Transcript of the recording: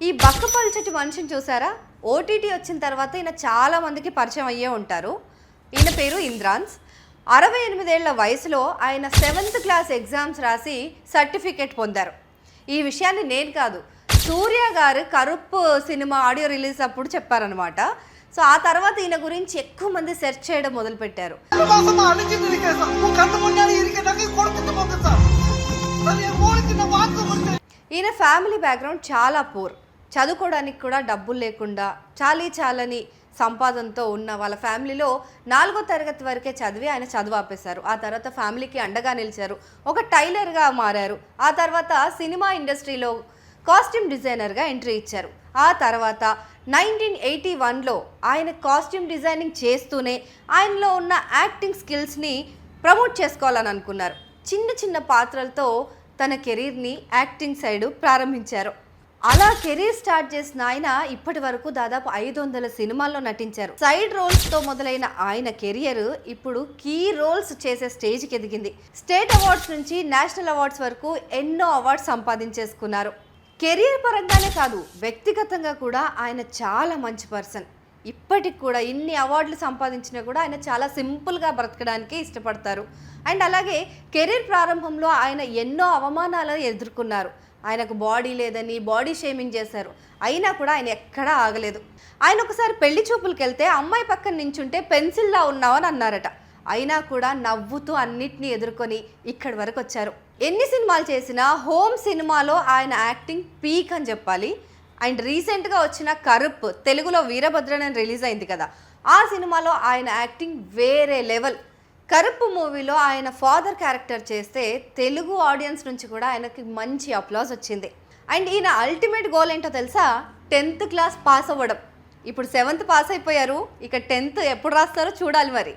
ఈ బక్కపల్చటి మనిషిని చూసారా? ఓటీటీ వచ్చిన తర్వాత ఈయన చాలా మందికి పరిచయం అయ్యే ఉంటారు. ఈయన పేరు ఇంద్రాన్స్. 68 ఏళ్ల వయసులో ఆయన 7th క్లాస్ ఎగ్జామ్స్ రాసి సర్టిఫికేట్ పొందారు. ఈ విషయాన్ని నేను కాదు, సూర్య గారు కరుప్పు సినిమా ఆడియో రిలీజ్ అప్పుడు చెప్పారనమాట. సో ఆ తర్వాత ఈయన గురించి ఎక్కువ మంది సెర్చ్ చేయడం మొదలుపెట్టారు. ఈయన ఫ్యామిలీ బ్యాక్గ్రౌండ్ చాలా పూర్, చదువుకోవడానికి కూడా డబ్బులు లేకుండా చాలని సంపాదనతో ఉన్న వాళ్ళ ఫ్యామిలీలో 4వ తరగతి వరకే చదివి ఆయన చదువు ఆపేశారు. ఆ తర్వాత ఫ్యామిలీకి అండగా నిలిచారు, ఒక టైలర్గా మారారు. ఆ తర్వాత సినిమా ఇండస్ట్రీలో కాస్ట్యూమ్ డిజైనర్గా ఎంట్రీ ఇచ్చారు. ఆ తర్వాత 1981లో ఆయన కాస్ట్యూమ్ డిజైనింగ్ చేస్తూనే ఆయనలో ఉన్న యాక్టింగ్ స్కిల్స్ని ప్రమోట్ చేసుకోవాలని అనుకున్నారు. చిన్న పాత్రలతో తన కెరీర్ని యాక్టింగ్ సైడ్ ప్రారంభించారు. అలా కెరీర్ స్టార్ట్ చేసిన ఆయన ఇప్పటి వరకు దాదాపు 500 సినిమాల్లో నటించారు. సైడ్ రోల్స్తో మొదలైన ఆయన కెరియర్ ఇప్పుడు కీ రోల్స్ చేసే స్టేజ్కి ఎదిగింది. స్టేట్ అవార్డ్స్ నుంచి నేషనల్ అవార్డ్స్ వరకు ఎన్నో అవార్డ్స్ సంపాదించేసుకున్నారు. కెరియర్ పరంగానే కాదు, వ్యక్తిగతంగా కూడా ఆయన చాలా మంచి పర్సన్. ఇప్పటికి కూడా ఇన్ని అవార్డులు సంపాదించినా కూడా ఆయన చాలా సింపుల్గా బ్రతకడానికి ఇష్టపడతారు. అండ్ అలాగే కెరీర్ ప్రారంభంలో ఆయన ఎన్నో అవమానాలు ఎదుర్కొన్నారు. ఆయనకు బాడీ లేదని బాడీ షేమింగ్ చేశారు. అయినా కూడా ఆయన ఎక్కడా ఆగలేదు. ఆయన ఒకసారి పెళ్లి చూపులకు వెళ్తే అమ్మాయి పక్కన నించుంటే పెన్సిల్లా ఉన్నావని అన్నారట. అయినా కూడా నవ్వుతూ అన్నిటినీ ఎదుర్కొని ఇక్కడి వరకు వచ్చారు. ఎన్ని సినిమాలు చేసినా హోమ్ సినిమాలో ఆయన యాక్టింగ్ పీక్ అని చెప్పాలి. అండ్ రీసెంట్గా వచ్చిన కరుప్, తెలుగులో వీరభద్రని రిలీజ్ అయింది కదా, ఆ సినిమాలో ఆయన యాక్టింగ్ వేరే లెవెల్. కరుప్ మూవీలో ఆయన ఫాదర్ క్యారెక్టర్ చేస్తే తెలుగు ఆడియన్స్ నుంచి కూడా ఆయనకి మంచి అప్లాజ్ వచ్చింది. అండ్ ఈయన అల్టిమేట్ గోల్ ఏంటో తెలుసా? 10th క్లాస్ పాస్ అవ్వడం. ఇప్పుడు 7th పాస్ అయిపోయారు, ఇక 10th ఎప్పుడు రాస్తారో చూడాలి మరి.